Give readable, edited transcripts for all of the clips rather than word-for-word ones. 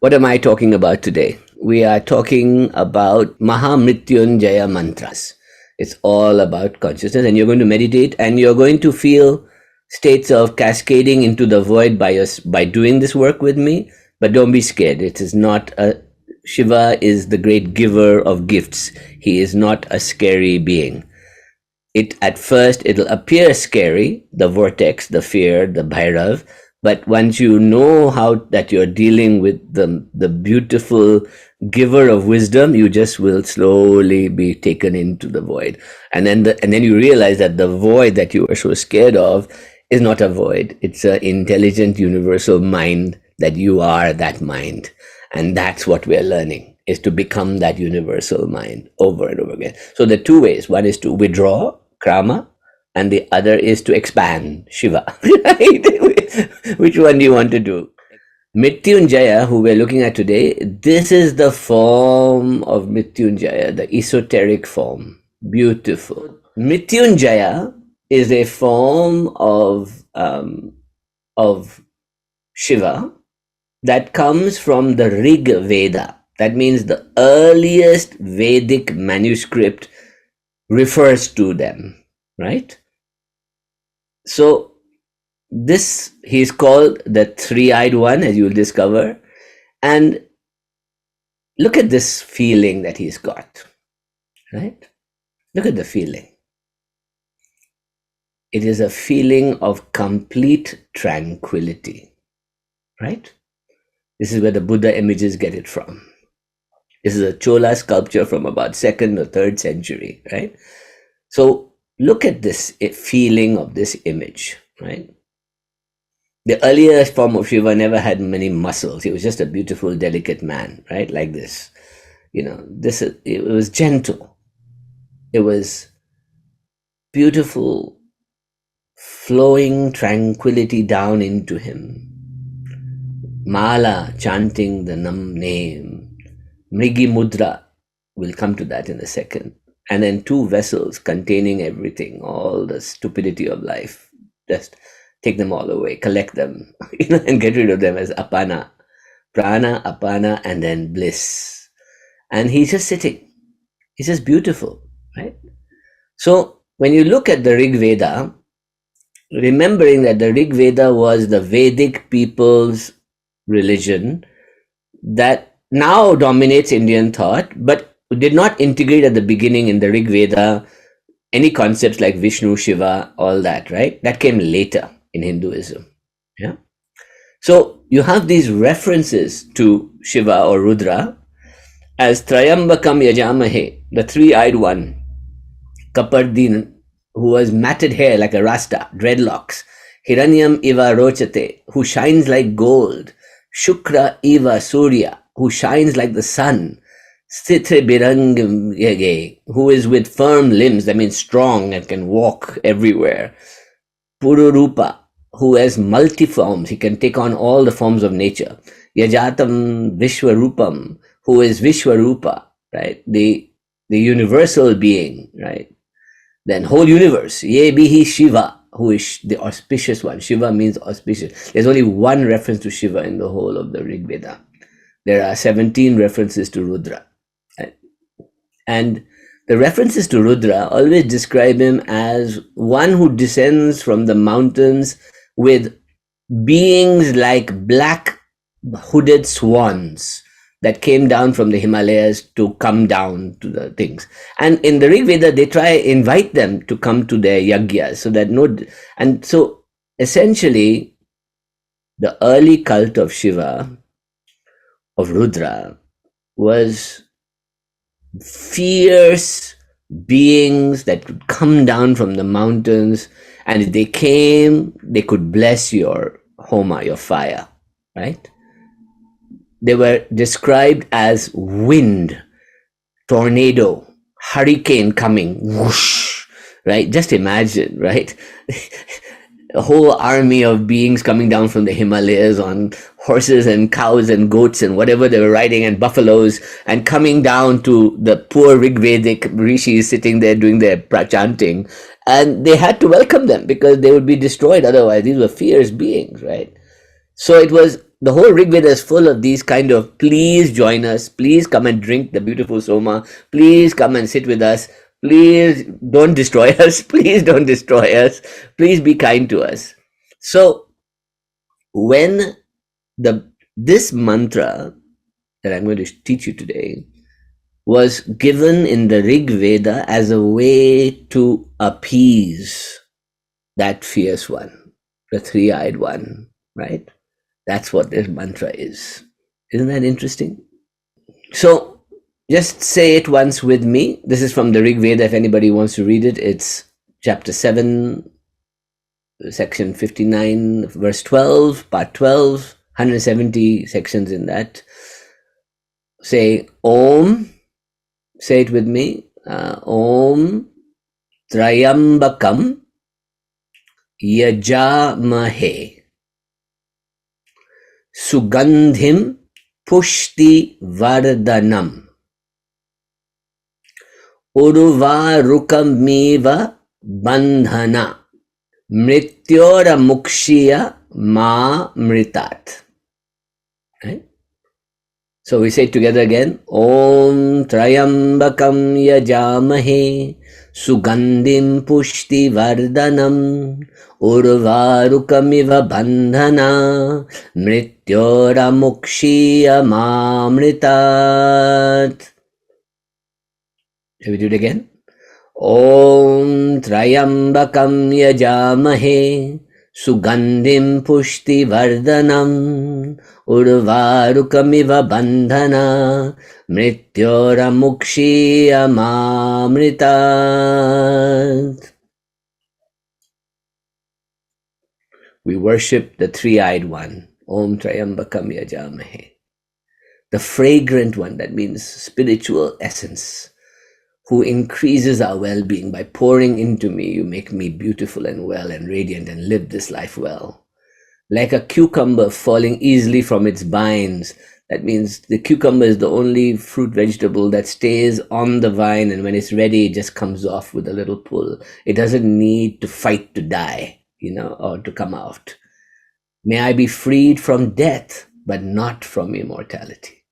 What am I talking about today? We are talking about Mahamrityunjaya Mantras. It's all about consciousness, and you're going to meditate and you're going to feel states of cascading into the void by doing this work with me. But don't be scared. It is not a Shiva is the great giver of gifts. He is not a scary being. It at first it'll appear scary, the vortex, the fear, the Bhairav, but once you know how that you're dealing with the beautiful giver of wisdom, you just will slowly be taken into the void. And then you realize that the void that you were so scared of is not a void. It's an intelligent universal mind, that you are that mind. And that's what we're learning, is to become that universal mind over and over again. So the two ways, one is to withdraw, Krama, and the other is to expand, Shiva. Right? Which one do you want to do? Mrityunjaya, who we're looking at today, this is the form of Mrityunjaya, the esoteric form. Beautiful. Mrityunjaya is a form of Shiva that comes from the Rig Veda. That means the earliest Vedic manuscript refers to them, right? So this, he's called the three-eyed one, as you'll discover. And look at this feeling that he's got, right? Look at the feeling. It is a feeling of complete tranquility, right? This is where the Buddha images get it from. This is a Chola sculpture from about 2nd or 3rd century, right? So look at this feeling of this image, right? The earlier form of Shiva never had many muscles. He was just a beautiful, delicate man, right? Like this. You know, it was gentle. It was beautiful, flowing tranquility down into him. Mala chanting the Nam name. Mrigi Mudra, we'll come to that in a second. And then 2 vessels containing everything, all the stupidity of life. Just take them all away, collect them, and get rid of them as apana. Prana, apana, and then bliss. And he's just sitting. He's just beautiful, right? So when you look at the Rig Veda, remembering that the Rig Veda was the Vedic people's religion that now dominates Indian thought, but did not integrate at the beginning in the Rig Veda any concepts like Vishnu, Shiva, all that, right? That came later in Hinduism. Yeah. So you have these references to Shiva or Rudra as Trayambakam Yajamahe, the three-eyed one, Kapardin, who has matted hair like a Rasta, dreadlocks, Hiranyam Iva Rochate, who shines like gold, Shukra Iva Surya, who shines like the sun, Sthitra Birangam Yage, who is with firm limbs, that means strong and can walk everywhere, Pururupa, who has multiforms, he can take on all the forms of nature, Yajatam Vishwarupam, who is Vishwarupa, right, the universal being, right, then whole universe, Ye Bihi Shiva, who is the auspicious one. Shiva means auspicious. There's only one reference to Shiva in the whole of the Rig Veda. There are 17 references to Rudra. Right? And the references to Rudra always describe him as one who descends from the mountains with beings like black hooded swans that came down from the Himalayas to come down to the things. And in the Rig Veda, they try invite them to come to their yagyas, so that and so essentially the early cult of Shiva, of Rudra, was fierce beings that could come down from the mountains, and if they came, they could bless your homa, your fire, right? They were described as wind, tornado, hurricane coming, whoosh, right? Just imagine, right? A whole army of beings coming down from the Himalayas on horses and cows and goats and whatever they were riding, and buffaloes, and coming down to the poor Rigvedic rishis sitting there doing their chanting. And they had to welcome them because they would be destroyed otherwise. These were fierce beings, right? So it was, the whole Rig Veda is full of these kind of, please join us, please come and drink the beautiful Soma, please come and sit with us, please don't destroy us, please don't destroy us, please be kind to us. So when this mantra that I'm going to teach you today was given in the Rig Veda as a way to appease that fierce one, the three-eyed one, right? That's what this mantra is. Isn't that interesting? So just say it once with me. This is from the Rig Veda. If anybody wants to read it, it's chapter 7, section 59, verse 12, part 12, 170 sections in that. Say Om, say it with me. Om Trayambakam Yajamahe Sugandhim Pushti Vardhanam Uruvarukamiva Bandhana Mrityora Mukshiya Ma Mritat. Right? So we say it together again. Om Trayambakam Yajamahe Sugandhim Pushti Vardhanam Urvarukamiva Bandhana Mrityora Mukshiya Ma Mritat. Shall we do it again? Om Trayambakam Yajamahe Sugandhim Pushti Vardhanam Urvarukamiva Bandhana Mrityora Mukshiya Mamritat. We worship the three-eyed one. Om Trayambakam Yajamahe. The fragrant one, that means spiritual essence, who increases our well-being by pouring into me. You make me beautiful and well and radiant and live this life well. Like a cucumber falling easily from its vines. That means the cucumber is the only fruit vegetable that stays on the vine, and when it's ready, it just comes off with a little pull. It doesn't need to fight to die, or to come out. May I be freed from death, but not from immortality.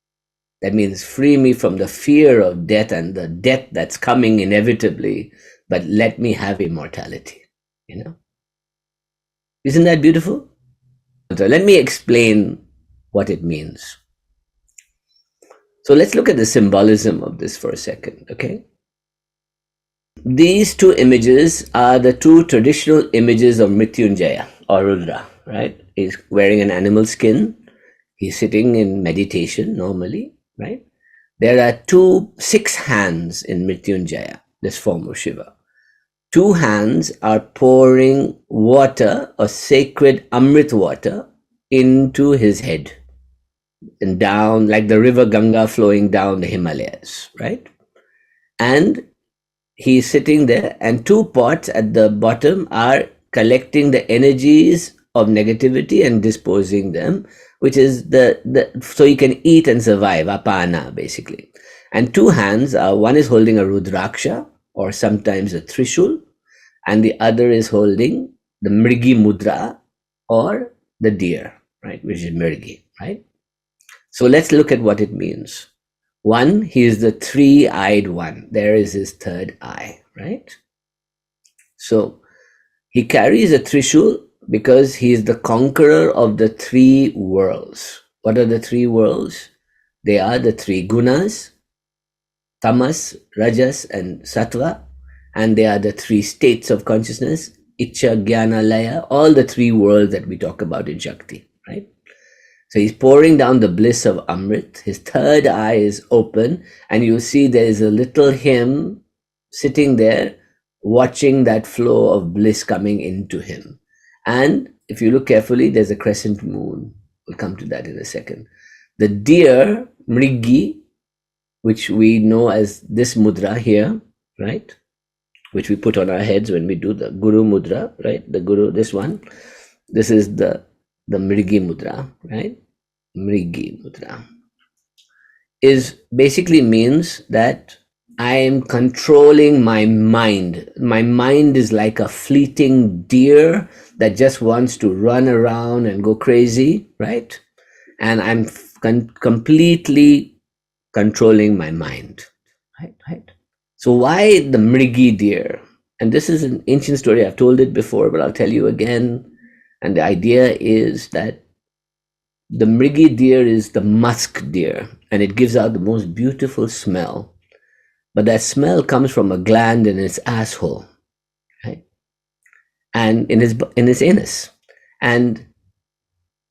That means free me from the fear of death and the death that's coming inevitably, but let me have immortality. Isn't that beautiful? So let me explain what it means. So let's look at the symbolism of this for a second, okay? These two images are the two traditional images of Mrityunjaya or Rudra, right? He's wearing an animal skin. He's sitting in meditation normally, right? There are 6 hands in Mrityunjaya, this form of Shiva. 2 hands are pouring water or sacred Amrit water into his head and down, like the river Ganga flowing down the Himalayas, right? And he's sitting there, and 2 pots at the bottom are collecting the energies of negativity and disposing them, which is so you can eat and survive, apana basically. And 2 hands are, one is holding a rudraksha or sometimes a trishul, and the other is holding the mrigi mudra or the deer, right, which is mrigi, right? So let's look at what it means. 1, he is the three-eyed one. There is his third eye, right? So he carries a trishul because he is the conqueror of the 3 worlds. What are the 3 worlds? They are the 3 gunas, tamas, rajas, and sattva, and they are the 3 states of consciousness, ichcha, jnana, laya, all the 3 worlds that we talk about in Shakti, right? So he's pouring down the bliss of Amrit. His third eye is open, and you see there is a little him sitting there watching that flow of bliss coming into him. And if you look carefully, there's a crescent moon. We'll come to that in a second. The deer, mrigi, which we know as this mudra here, right? Which we put on our heads when we do the Guru mudra, right? The Guru, this one. This is the mrigi mudra, right? Mrigi mudra is basically means that I am controlling my mind. My mind is like a fleeting deer that just wants to run around and go crazy, right? And I'm completely controlling my mind, right? So why the Mrigi deer? And this is an ancient story. I've told it before, but I'll tell you again. And the idea is that the Mrigi deer is the musk deer, and it gives out the most beautiful smell. But that smell comes from a gland in its asshole, right? And in his anus. And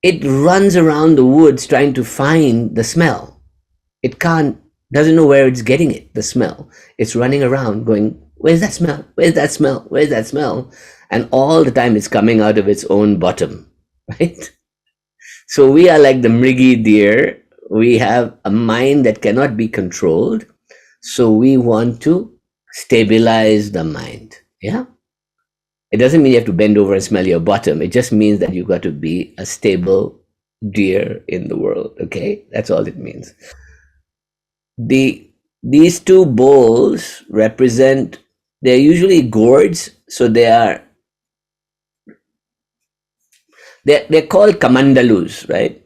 it runs around the woods trying to find the smell. It doesn't know where it's getting it, the smell. It's running around going, where's that smell? Where's that smell? Where's that smell? And all the time it's coming out of its own bottom, right? So we are like the Mrigi deer. We have a mind that cannot be controlled. So we want to stabilize the mind. Yeah. It doesn't mean you have to bend over and smell your bottom. It just means that you've got to be a stable deer in the world. Okay. That's all it means. These two bowls represent, they're usually gourds. So they're called kamandalus, right?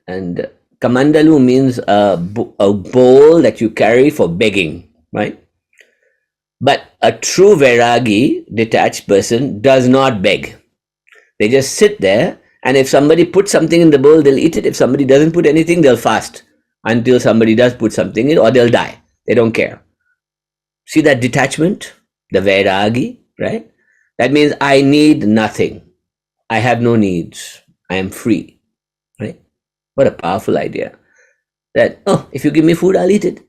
And kamandalu means a bowl that you carry for begging, right? But a true Vairagi, detached person, does not beg. They just sit there, and if somebody puts something in the bowl, they'll eat it. If somebody doesn't put anything, they'll fast until somebody does put something in, or they'll die. They don't care. See that detachment? The Vairagi, right? That means I need nothing. I have no needs. I am free, right? What a powerful idea. That, oh, if you give me food, I'll eat it.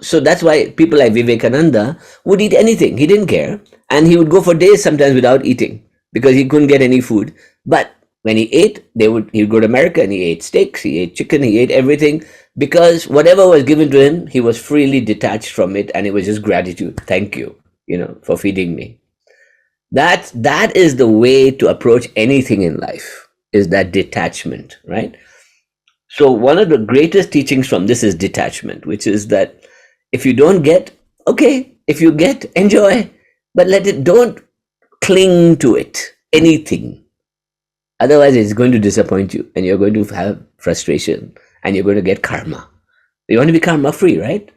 So that's why people like Vivekananda would eat anything. He didn't care. And he would go for days sometimes without eating because he couldn't get any food. But when he ate, he would go to America and he ate steaks, he ate chicken, he ate everything, because whatever was given to him, he was freely detached from it, and it was just gratitude. Thank you, for feeding me. That is the way to approach anything in life, is that detachment, right? So one of the greatest teachings from this is detachment, which is that if you don't get, okay, if you get, enjoy, but don't cling to it, anything. Otherwise, it's going to disappoint you and you're going to have frustration and you're going to get karma. You want to be karma free, right?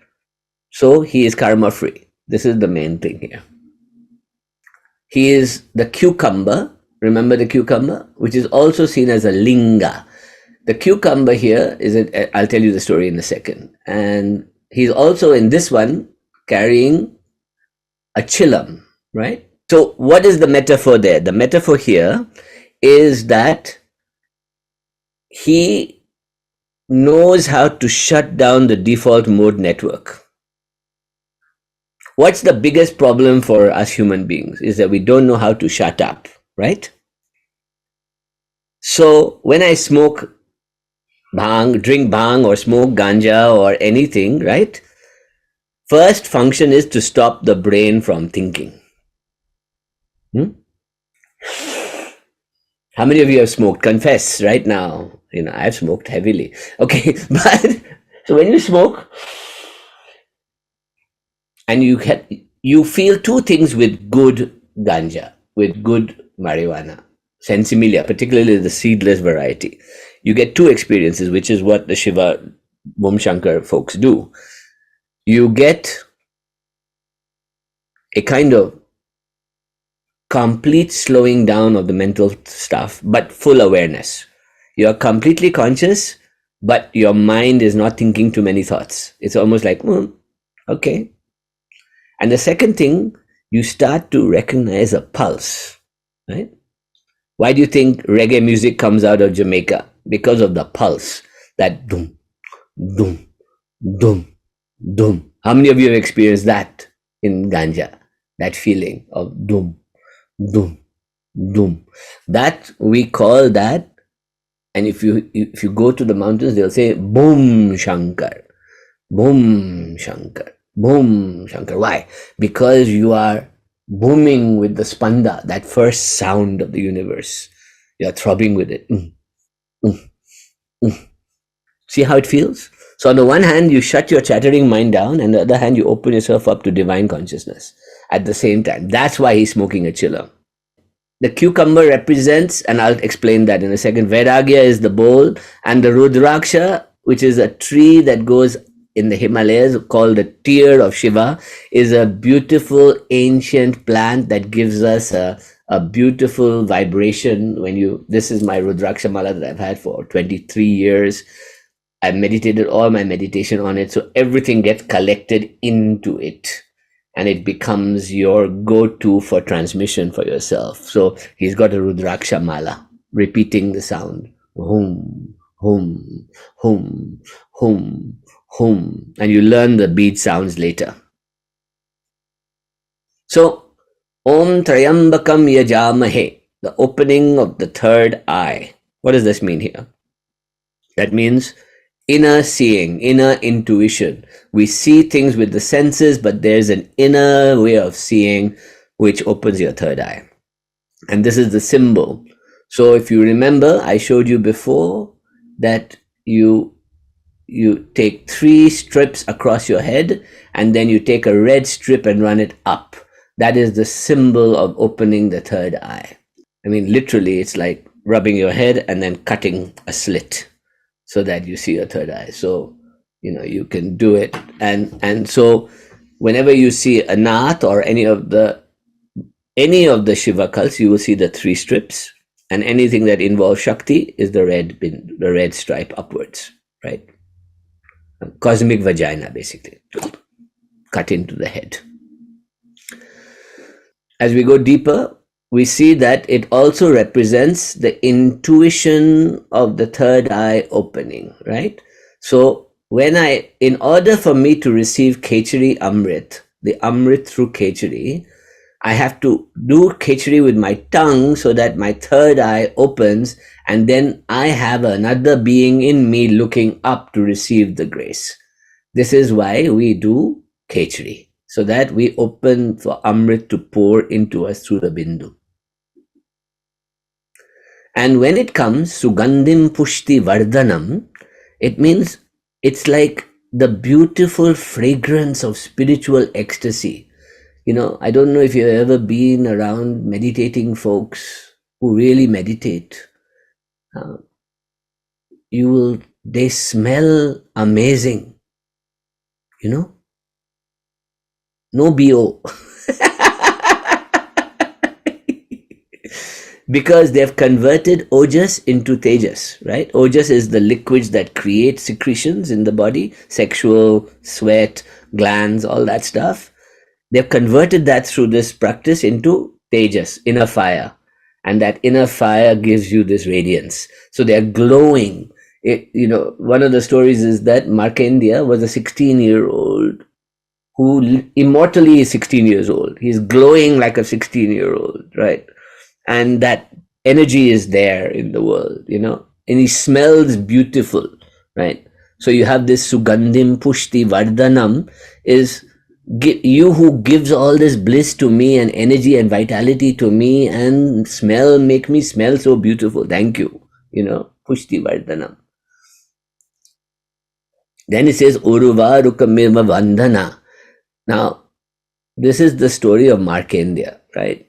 So he is karma free. This is the main thing here. He is the cucumber. Remember the cucumber, which is also seen as a linga. The cucumber here I'll tell you the story in a second. And he's also in this one carrying a chillam, right? So what is the metaphor there? The metaphor here is that he knows how to shut down the default mode network. What's the biggest problem for us human beings is that we don't know how to shut up, right? So when I smoke bhang, drink bhang or smoke ganja or anything, right? First function is to stop the brain from thinking. How many of you have smoked? Confess right now. I've smoked heavily. Okay, but so when you smoke and you feel two things with good ganja, with good marijuana, sensimilia, particularly the seedless variety. You get two experiences, which is what the Shiva Bhum Shankar folks do. You get a kind of complete slowing down of the mental stuff, but full awareness. You're completely conscious, but your mind is not thinking too many thoughts. It's almost like, okay. And the second thing, you start to recognize a pulse, right? Why do you think reggae music comes out of Jamaica? Because of the pulse, that doom, doom, doom, doom. How many of you have experienced that in ganja? That feeling of doom, doom, doom. That we call that, and if you go to the mountains, they'll say boom shankar, boom shankar, boom shankar. Why? Because you are booming with the spanda, that first sound of the universe. You are throbbing with it. See how it feels? So on the one hand, you shut your chattering mind down, and on the other hand, you open yourself up to divine consciousness at the same time. That's why he's smoking a chiller. The cucumber represents, and I'll explain that in a second. Vairagya is the bowl, and the Rudraksha, which is a tree that goes in the Himalayas called the tear of Shiva, is a beautiful ancient plant that gives us a beautiful vibration. When you, this is my Rudraksha mala that I've had for 23 years. I've meditated all my meditation on it, so everything gets collected into it, and it becomes your go-to for transmission for yourself. So he's got a Rudraksha mala, repeating the sound, hum, hum, hum, hum, hum, and you learn the bead sounds later. So, Om Trayambakam Yajamahe, the opening of the third eye. What does this mean here? That means inner seeing, inner intuition. We see things with the senses, but there's an inner way of seeing which opens your third eye. And this is the symbol. So if you remember, I showed you before that you take 3 strips across your head, and then you take a red strip and run it up. That is the symbol of opening the third eye. I mean, literally, it's like rubbing your head and then cutting a slit so that you see a third eye. So, you can do it. And so whenever you see a Nath or any of the Shiva cults, you will see the 3 strips, and anything that involves Shakti is the red stripe upwards, right? A cosmic vagina, basically, cut into the head. As we go deeper, we see that it also represents the intuition of the third eye opening, right? So in order for me to receive Khechari Amrit, the Amrit through Khechari, I have to do Khechari with my tongue so that my third eye opens, and then I have another being in me looking up to receive the grace. This is why we do Khechari, so that we open for Amrit to pour into us through the Bindu. And when it comes, Sugandim Pushti Vardhanam, it means it's like the beautiful fragrance of spiritual ecstasy. I don't know if you've ever been around meditating folks who really meditate. They smell amazing, no BO. Because they've converted ojas into tejas, right? Ojas is the liquids that create secretions in the body, sexual, sweat, glands, all that stuff. They've converted that through this practice into tejas, inner fire. And that inner fire gives you this radiance. So they're glowing. One of the stories is that Markandeya was a 16-year-old who immortally is 16 years old. He's glowing like a 16-year-old, right? And that energy is there in the world, and he smells beautiful, right? So you have this Sugandim Pushti Vardhanam, is you who gives all this bliss to me and energy and vitality to me, and make me smell so beautiful. Thank you, Pushti Vardhanam. Then it says Uruva Rukamirva Vandhana. Now, this is the story of Markandeya, right?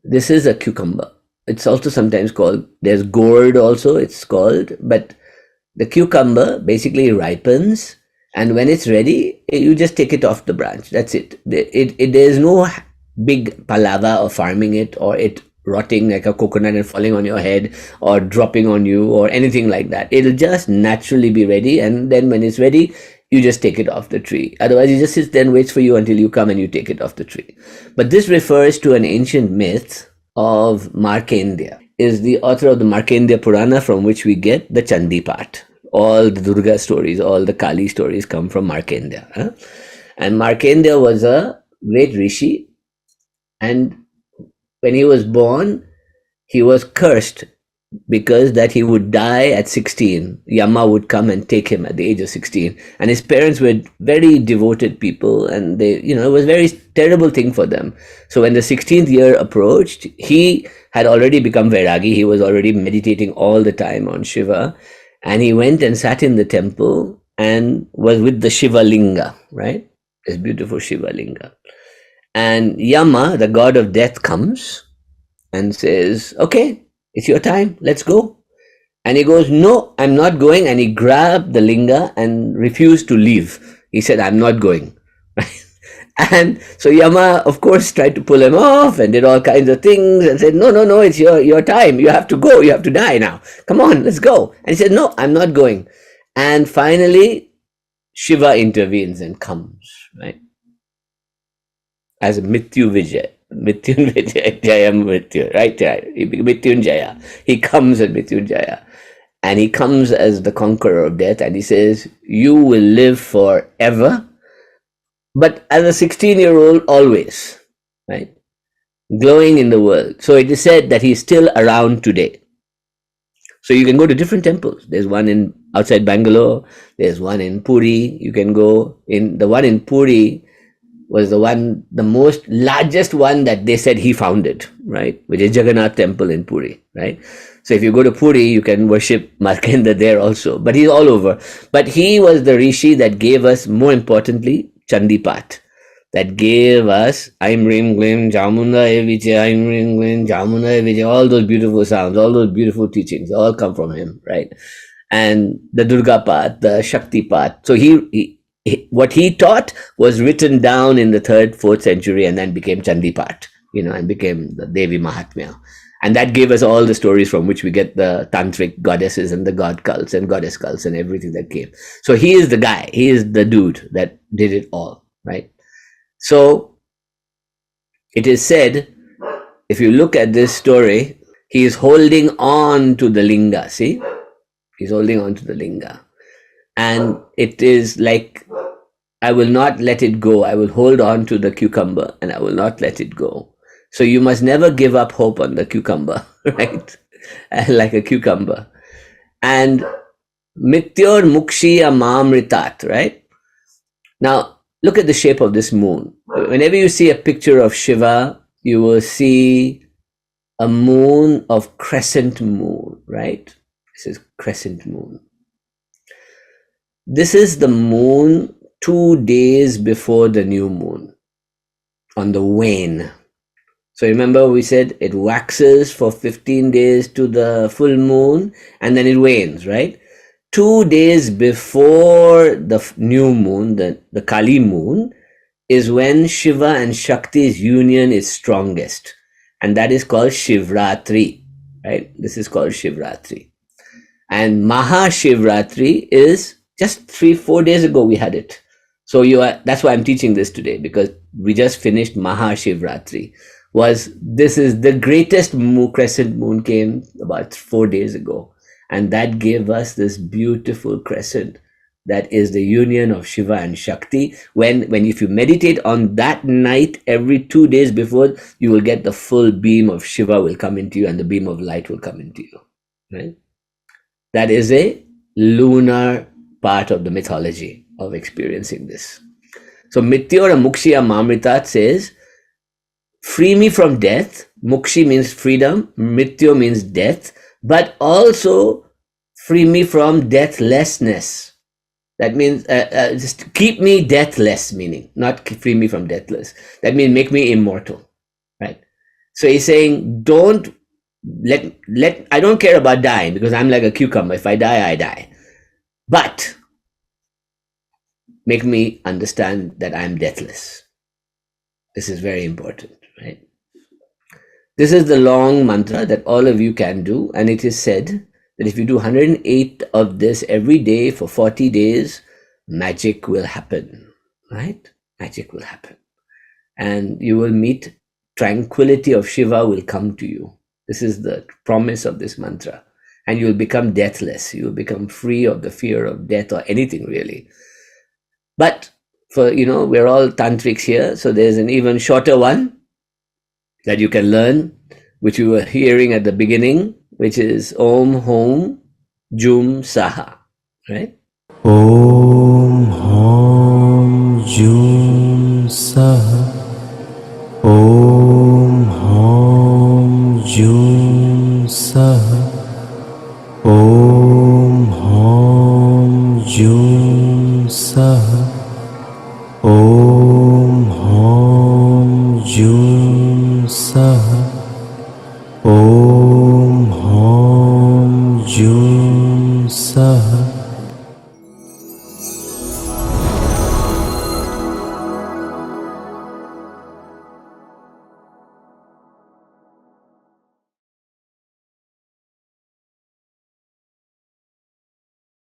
This is a cucumber. It's also sometimes called, there's gourd also, it's called, but the cucumber basically ripens, and when it's ready, you just take it off the branch. That's it. There's no big palava of farming it, or it rotting like a coconut and falling on your head, or dropping on you, or anything like that. It'll just naturally be ready, and then when it's ready, you just take it off the tree. Otherwise, it just sits there and waits for you until you come and you take it off the tree. But this refers to an ancient myth of Markandeya. Is the author of the Markandeya Purana, from which we get the Chandi part. All the Durga stories, all the Kali stories come from Markandeya. And Markandeya was a great rishi, and when he was born, he was cursed because that he would die at 16. Yama would come and take him at the age of 16. And his parents were very devoted people, and they, it was a very terrible thing for them. So when the 16th year approached, he had already become Vairagi. He was already meditating all the time on Shiva. And he went and sat in the temple and was with the Shiva Linga, right? This beautiful Shiva Linga. And Yama, the god of death, comes and says, okay, it's your time, let's go. And he goes, no, I'm not going. And he grabbed the linga and refused to leave. He said, I'm not going. And so Yama, of course, tried to pull him off and did all kinds of things and said, no, no, no, it's your time. You have to go. You have to die now. Come on, let's go. And he said, no, I'm not going. And finally, Shiva intervenes and comes, right? As Mrityunjaya, Mrityu, right? Mrityunjaya. He comes as Mrityunjaya. And he comes as the conqueror of death, and he says, you will live forever, but as a 16-year-old always, right? Glowing in the world. So it is said that he's still around today. So you can go to different temples. There's one in outside Bangalore. There's one in Puri. You can go in. The one in Puri was the most largest one that they said he founded, right? Which is Jagannath Temple in Puri, right? So if you go to Puri, you can worship Markandeya there also. But he's all over. But he was the rishi that gave us, more importantly, Chandipat. That gave us Aim Rim Glim, Jamuna Evijay, Aim Rim Glim, Jamuna Evijay, all those beautiful sounds, all those beautiful teachings, all come from him, right? And the Durga path, the Shakti path. So what he taught was written down in the 3rd, 4th century and then became Chandipat, and became the Devi Mahatmya. And that gave us all the stories from which we get the tantric goddesses and the god cults and goddess cults and everything that came. So he is the guy, he is the dude that did it all, right? So it is said, if you look at this story, he is holding on to the linga, see? He's holding on to the linga. And it is like, I will not let it go. I will hold on to the cucumber and I will not let it go. So you must never give up hope on the cucumber, right? Like a cucumber. And Mrityor Mukshiya Mahamritat, right? Now, look at the shape of this moon. Whenever you see a picture of Shiva, you will see a moon of crescent moon, right? This is crescent moon. This is the moon 2 days before the new moon, on the wane. So remember we said it waxes for 15 days to the full moon and then it wanes, right? 2 days before the new moon, the Kali moon, is when Shiva and Shakti's union is strongest. And that is called Shivratri, right? This is called Shivratri. And Mahashivratri is just 3-4 days ago we had it. So that's why I'm teaching this today, because we just finished Mahashivratri. This is the greatest crescent moon came about 4 days ago. And that gave us this beautiful crescent that is the union of Shiva and Shakti. When if you meditate on that night every 2 days before, you will get the full beam of Shiva will come into you and the beam of light will come into you, right? That is a lunar part of the mythology of experiencing this. So Mrityor Mukshiya Mamritat says, free me from death. Mukshi means freedom, Mrityo means death, but also free me from deathlessness. That means just keep me deathless, meaning not free me from deathless. That means make me immortal, right? So he's saying, don't I don't care about dying because I'm like a cucumber. If I die, I die. But make me understand that I'm deathless. This is very important, right? This is the long mantra that all of you can do. And it is said that if you do 108 of this every day for 40 days, magic will happen, right? Magic will happen. And you will meet tranquility of Shiva will come to you. This is the promise of this mantra. And you will become deathless. You will become free of the fear of death or anything really. But we're all tantrics here. So there's an even shorter one that you can learn, which you were hearing at the beginning, which is Om Hom Jum Saha, right? Om Hom Jum Saha.